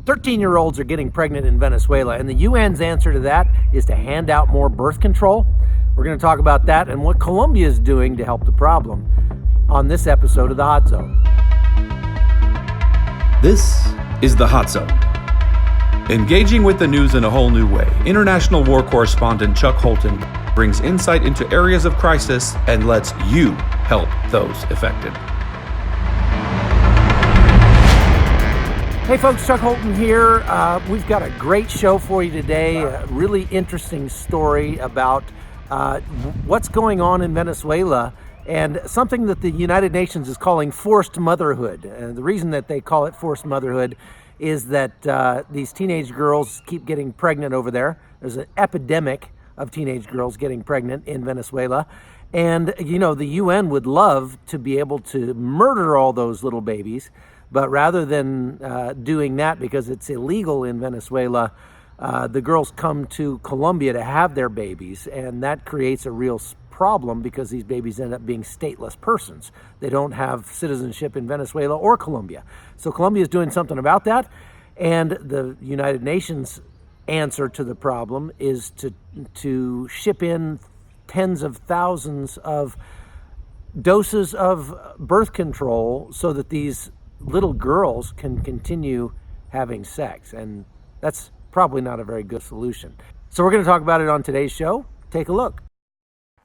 13-year-olds are getting pregnant in Venezuela, and the UN's answer to that is to hand out more birth control. We're going to talk about that and what Colombia is doing to help the problem on this episode of The Hot Zone. This is The Hot Zone. Engaging with the news in a whole new way, international war correspondent Chuck Holton brings insight into areas of crisis and lets you help those affected. Hey folks, Chuck Holton here. We've got a great show for you today. A really interesting story about what's going on in Venezuela and something that the United Nations is calling forced motherhood. And the reason that they call it forced motherhood is that these teenage girls keep getting pregnant over there. There's an epidemic of teenage girls getting pregnant in Venezuela. And, you know, the UN would love to be able to murder all those little babies. But rather than doing that, because it's illegal in Venezuela, the girls come to Colombia to have their babies, and that creates a real problem because these babies end up being stateless persons. They don't have citizenship in Venezuela or Colombia. So Colombia is doing something about that, and the United Nations answer to the problem is to ship in tens of thousands of doses of birth control so that these little girls can continue having sex, and that's probably not a very good solution. So we're going to talk about it on today's show. Take a look.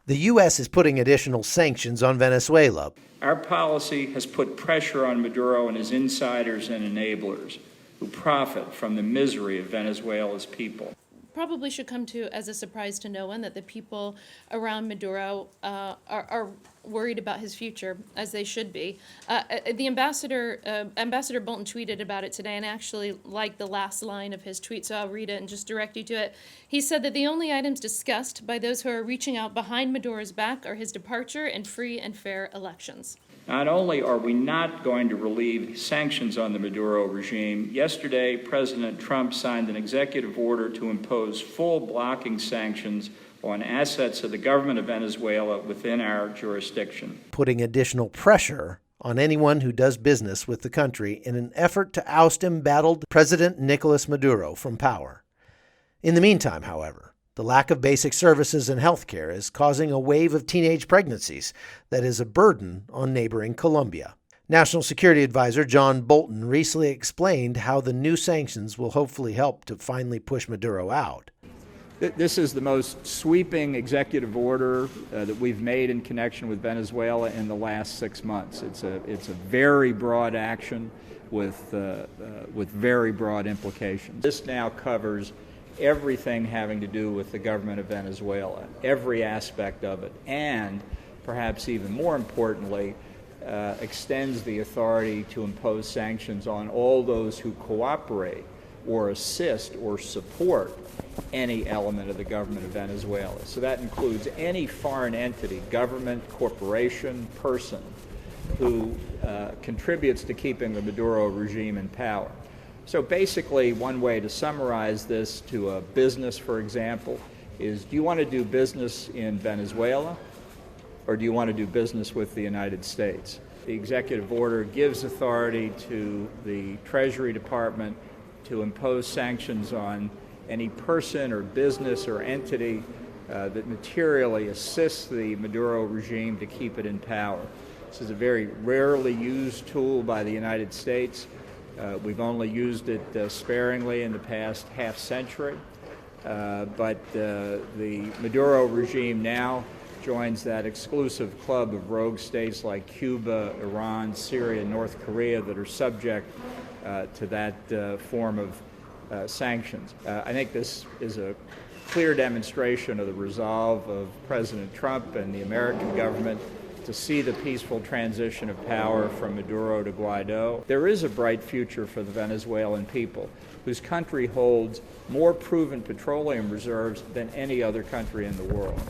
The U.S. is putting additional sanctions on Venezuela. Our policy has put pressure on Maduro and his insiders and enablers who profit from the misery of Venezuela's people. Probably should come to as a surprise to no one that the people around Maduro are worried about his future, as they should be. The Ambassador Bolton tweeted about it today, and I actually liked the last line of his tweet, so I'll read it and just direct you to it. He said that the only items discussed by those who are reaching out behind Maduro's back are his departure and free and fair elections. Not only are we not going to relieve sanctions on the Maduro regime, yesterday President Trump signed an executive order to impose full blocking sanctions on assets of the government of Venezuela within our jurisdiction. Putting additional pressure on anyone who does business with the country in an effort to oust embattled President Nicolas Maduro from power. In the meantime, however, the lack of basic services and health care is causing a wave of teenage pregnancies that is a burden on neighboring Colombia. National Security Advisor John Bolton recently explained how the new sanctions will hopefully help to finally push Maduro out. This is the most sweeping executive order that we've made in connection with Venezuela in the last 6 months. It's a very broad action with very broad implications. This now covers everything having to do with the government of Venezuela, every aspect of it, and perhaps even more importantly, extends the authority to impose sanctions on all those who cooperate or assist or support any element of the government of Venezuela. So that includes any foreign entity, government, corporation, person who contributes to keeping the Maduro regime in power. So basically, one way to summarize this to a business, for example, is do you want to do business in Venezuela or do you want to do business with the United States? The executive order gives authority to the Treasury Department to impose sanctions on any person or business or entity that materially assists the Maduro regime to keep it in power. This is a very rarely used tool by the United States. We've only used it sparingly in the past half century, but the Maduro regime now joins that exclusive club of rogue states like Cuba, Iran, Syria, and North Korea that are subject to that form of sanctions. I think this is a clear demonstration of the resolve of President Trump and the American government to see the peaceful transition of power from Maduro to Guaido. There is a bright future for the Venezuelan people, whose country holds more proven petroleum reserves than any other country in the world.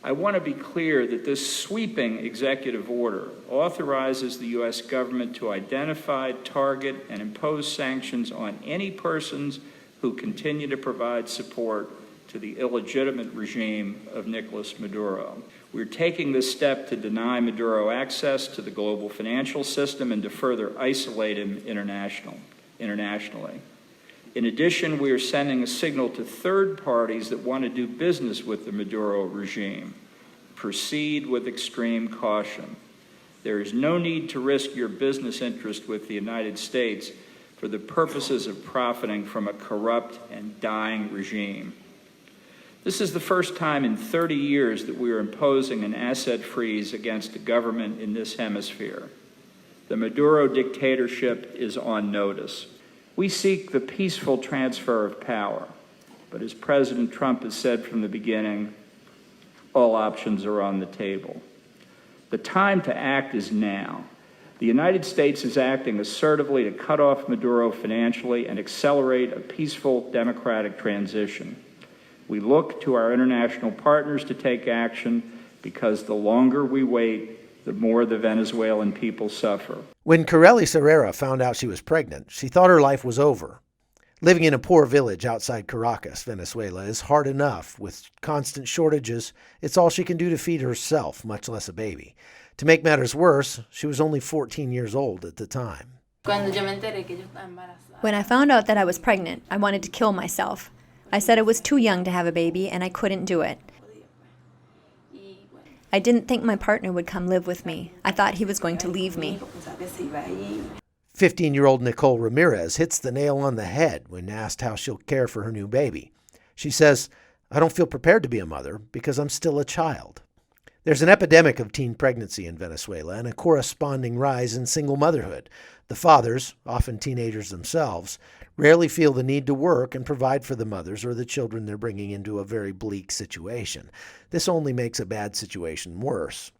I want to be clear that this sweeping executive order authorizes the U.S. government to identify, target, and impose sanctions on any persons who continue to provide support to the illegitimate regime of Nicolas Maduro. We're taking this step to deny Maduro access to the global financial system and to further isolate him internationally. In addition, we are sending a signal to third parties that want to do business with the Maduro regime. Proceed with extreme caution. There is no need to risk your business interest with the United States for the purposes of profiting from a corrupt and dying regime. This is the first time in 30 years that we are imposing an asset freeze against a government in this hemisphere. The Maduro dictatorship is on notice. We seek the peaceful transfer of power, but as President Trump has said from the beginning, all options are on the table. The time to act is now. The United States is acting assertively to cut off Maduro financially and accelerate a peaceful democratic transition. We look to our international partners to take action because the longer we wait, the more the Venezuelan people suffer. When Corelli Serrera found out she was pregnant, she thought her life was over. Living in a poor village outside Caracas, Venezuela, is hard enough. With constant shortages, it's all she can do to feed herself, much less a baby. To make matters worse, she was only 14 years old at the time. When I found out that I was pregnant, I wanted to kill myself. I said I was too young to have a baby and I couldn't do it. I didn't think my partner would come live with me. I thought he was going to leave me. 15-year-old Nicole Ramirez hits the nail on the head when asked how she'll care for her new baby. She says, "I don't feel prepared to be a mother because I'm still a child." There's an epidemic of teen pregnancy in Venezuela and a corresponding rise in single motherhood. The fathers, often teenagers themselves, rarely feel the need to work and provide for the mothers or the children they're bringing into a very bleak situation. This only makes a bad situation worse.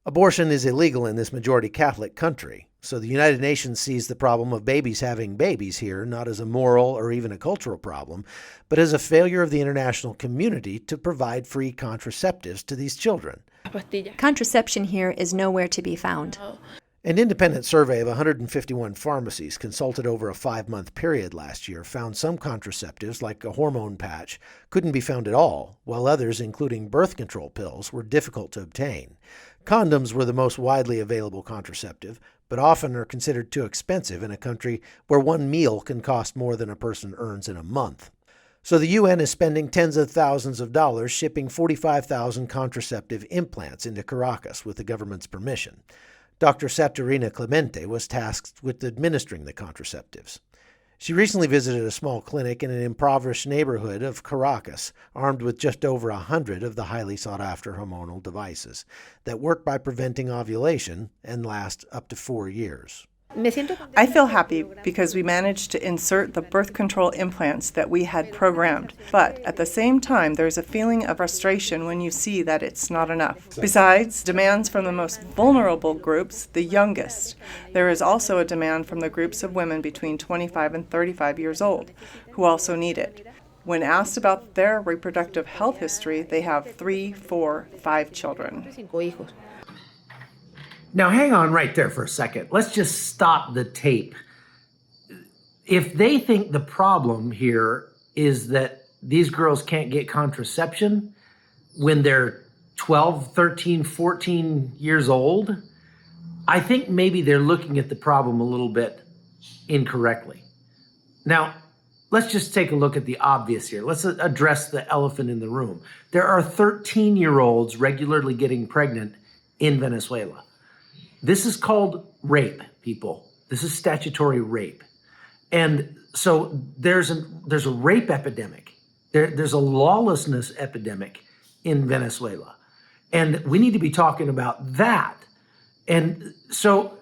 Abortion is illegal in this majority Catholic country, so the United Nations sees the problem of babies having babies here not as a moral or even a cultural problem, but as a failure of the international community to provide free contraceptives to these children. Contraception here is nowhere to be found. An independent survey of 151 pharmacies consulted over a 5-month period last year found some contraceptives, like a hormone patch, couldn't be found at all, while others, including birth control pills, were difficult to obtain. Condoms were the most widely available contraceptive, but often are considered too expensive in a country where one meal can cost more than a person earns in a month. So the UN is spending tens of thousands of dollars shipping 45,000 contraceptive implants into Caracas with the government's permission. Dr. Saturina Clemente was tasked with administering the contraceptives. She recently visited a small clinic in an impoverished neighborhood of Caracas, armed with just over 100 of the highly sought-after hormonal devices that work by preventing ovulation and last up to 4 years. I feel happy because we managed to insert the birth control implants that we had programmed. But at the same time, there's a feeling of frustration when you see that it's not enough. Besides demands from the most vulnerable groups, the youngest, there is also a demand from the groups of women between 25 and 35 years old who also need it. When asked about their reproductive health history, they have 3, 4, 5 children. Now, hang on right there for a second. Let's just stop the tape. If they think the problem here is that these girls can't get contraception when they're 12, 13, 14 years old, I think maybe they're looking at the problem a little bit incorrectly. Now, let's just take a look at the obvious here. Let's address the elephant in the room. There are 13-year-olds regularly getting pregnant in Venezuela. This is called rape, people. This is statutory rape. And so there's a rape epidemic. There's a lawlessness epidemic in Venezuela. And we need to be talking about that. And so,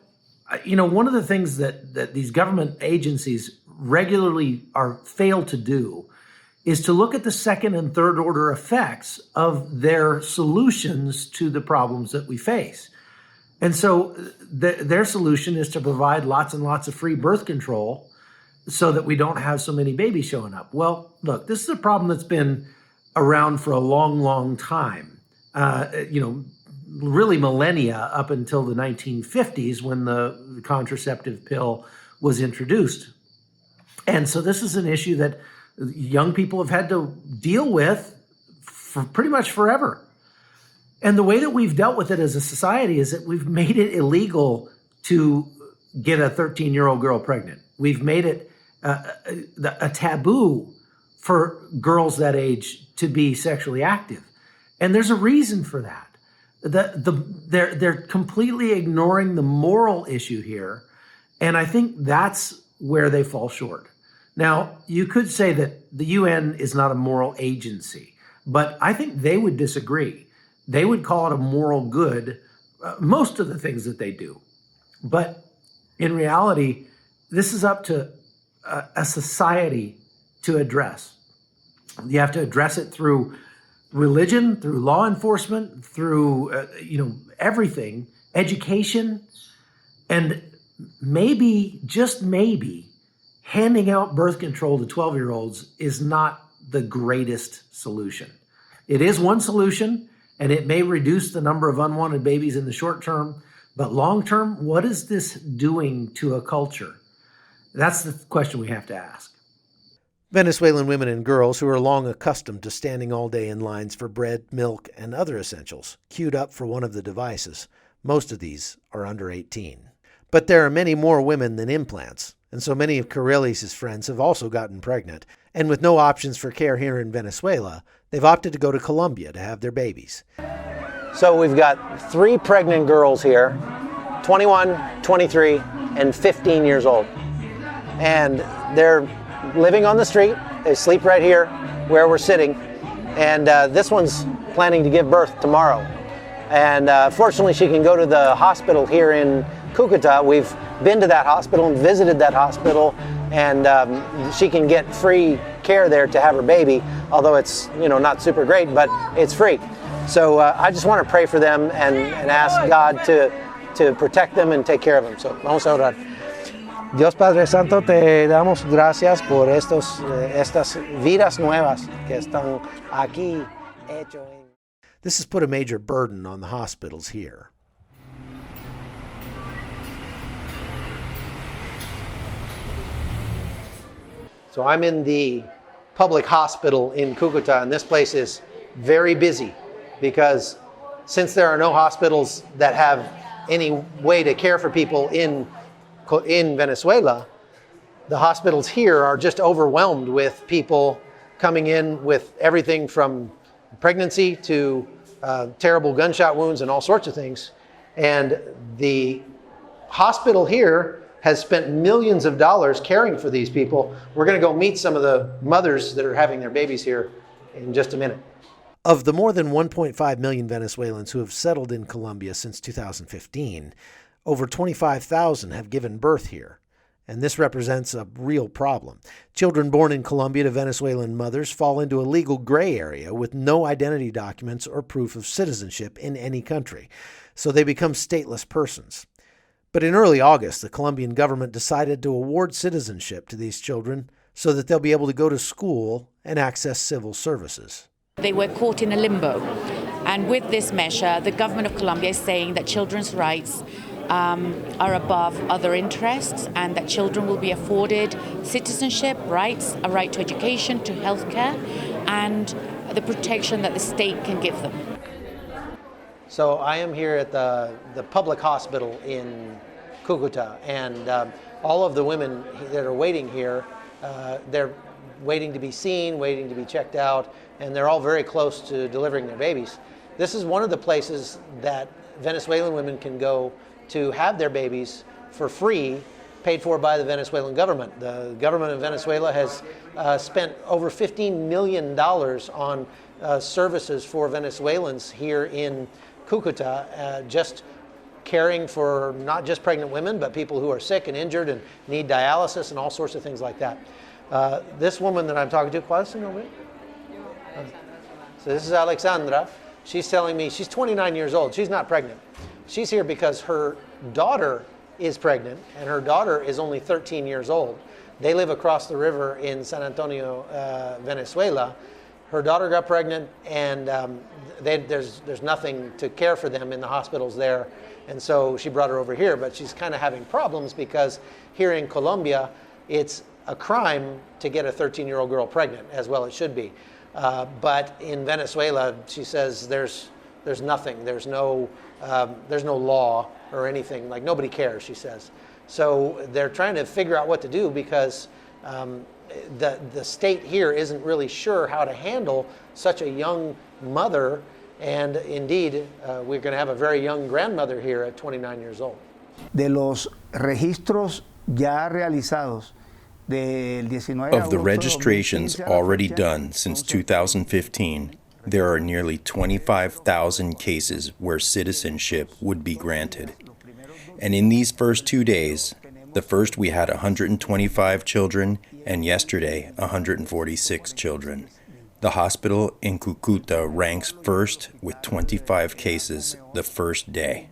one of the things that these government agencies regularly fail to do is to look at the second and third order effects of their solutions to the problems that we face. And so their solution is to provide lots and lots of free birth control so that we don't have so many babies showing up. Well, look, this is a problem that's been around for a long, long time. Really millennia up until the 1950s when the contraceptive pill was introduced. And so this is an issue that young people have had to deal with for pretty much forever. And the way that we've dealt with it as a society is that we've made it illegal to get a 13-year-old girl pregnant. We've made it a taboo for girls that age to be sexually active. And there's a reason for that. They're completely ignoring the moral issue here. And I think that's where they fall short. Now, you could say that the UN is not a moral agency, but I think they would disagree. They would call it a moral good, most of the things that they do. But in reality, this is up to a society to address. You have to address it through religion, through law enforcement, through everything, education, and maybe, just maybe, handing out birth control to 12-year-olds is not the greatest solution. It is one solution, and it may reduce the number of unwanted babies in the short term, but long term, what is this doing to a culture? That's the question we have to ask. Venezuelan women and girls who are long accustomed to standing all day in lines for bread, milk, and other essentials, queued up for one of the devices. Most of these are under 18. But there are many more women than implants, and so many of Karelis' friends have also gotten pregnant. And with no options for care here in Venezuela, they've opted to go to Colombia to have their babies. So we've got 3 pregnant girls here, 21, 23, and 15 years old. And they're living on the street. They sleep right here where we're sitting. And this one's planning to give birth tomorrow. And fortunately, she can go to the hospital here in Cucuta. We've been to that hospital and visited that hospital, and she can get free care there to have her baby, although it's not super great, but it's free. So I just want to pray for them and ask God to protect them and take care of them. So vamos a orar. Dios Padre Santo, te damos gracias por estas vidas nuevas que están aquí hecho. This has put a major burden on the hospitals here. So I'm in the public hospital in Cucuta, and this place is very busy because since there are no hospitals that have any way to care for people in Venezuela, the hospitals here are just overwhelmed with people coming in with everything from pregnancy to terrible gunshot wounds and all sorts of things. And the hospital here has spent millions of dollars caring for these people. We're going to go meet some of the mothers that are having their babies here in just a minute. Of the more than 1.5 million Venezuelans who have settled in Colombia since 2015, over 25,000 have given birth here, and this represents a real problem. Children born in Colombia to Venezuelan mothers fall into a legal gray area with no identity documents or proof of citizenship in any country, so they become stateless persons. But in early August, the Colombian government decided to award citizenship to these children so that they'll be able to go to school and access civil services. They were caught in a limbo, and with this measure, the government of Colombia is saying that children's rights are above other interests, and that children will be afforded citizenship rights, a right to education, to healthcare, and the protection that the state can give them. So I am here at the public hospital in Cucuta, and all of the women that are waiting here, they're waiting to be seen, waiting to be checked out, and they're all very close to delivering their babies. This is one of the places that Venezuelan women can go to have their babies for free, paid for by the Venezuelan government. The government of Venezuela has spent over $15 million on services for Venezuelans here in Cucuta, just caring for not just pregnant women, but people who are sick and injured and need dialysis and all sorts of things like that. This woman that I'm talking to, ¿cuál es su nombre? So this is Alexandra. She's telling me she's 29 years old. She's not pregnant. She's here because her daughter is pregnant, and her daughter is only 13 years old. They live across the river in San Antonio, Venezuela. Her daughter got pregnant, and there's nothing to care for them in the hospitals there, and so she brought her over here. But she's kind of having problems because here in Colombia, it's a crime to get a 13-year-old girl pregnant, as well it should be. But in Venezuela, she says there's nothing. There's no law or anything. Like, nobody cares, she says. So they're trying to figure out what to do because the state here isn't really sure how to handle such a young mother, and indeed, we're going to have a very young grandmother here at 29 years old. De los registros ya realizados of the registrations already done since 2015, there are nearly 25,000 cases where citizenship would be granted. And in these first 2 days, the first we had 125 children, and yesterday 146 children. The hospital in Cucuta ranks first with 25 cases the first day.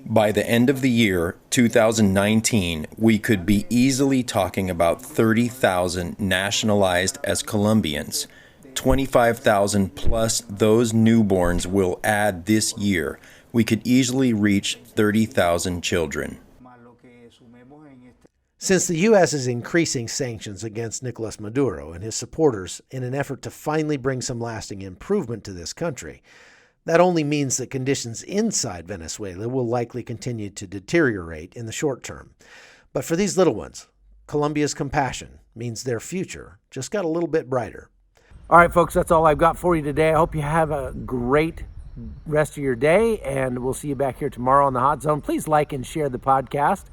By the end of the year, 2019, we could be easily talking about 30,000 nationalized as Colombians. 25,000 plus those newborns will add this year. We could easily reach 30,000 children. Since the U.S. is increasing sanctions against Nicolas Maduro and his supporters in an effort to finally bring some lasting improvement to this country, that only means that conditions inside Venezuela will likely continue to deteriorate in the short term. But for these little ones, Colombia's compassion means their future just got a little bit brighter. All right, folks, that's all I've got for you today. I hope you have a great rest of your day, and we'll see you back here tomorrow on the Hot Zone. Please like and share the podcast,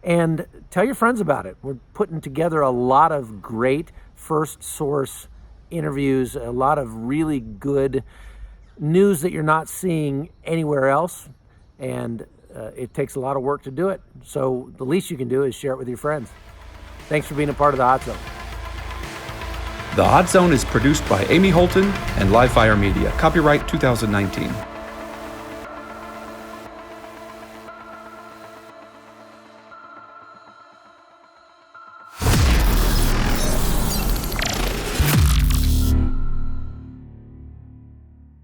and tell your friends about it. We're putting together a lot of great first source interviews, a lot of really good news that you're not seeing anywhere else, and it takes a lot of work to do it. So the least you can do is share it with your friends. Thanks for being a part of the Hot Zone. The Hot Zone is produced by Amy Holton and Livefire Media. Copyright 2019.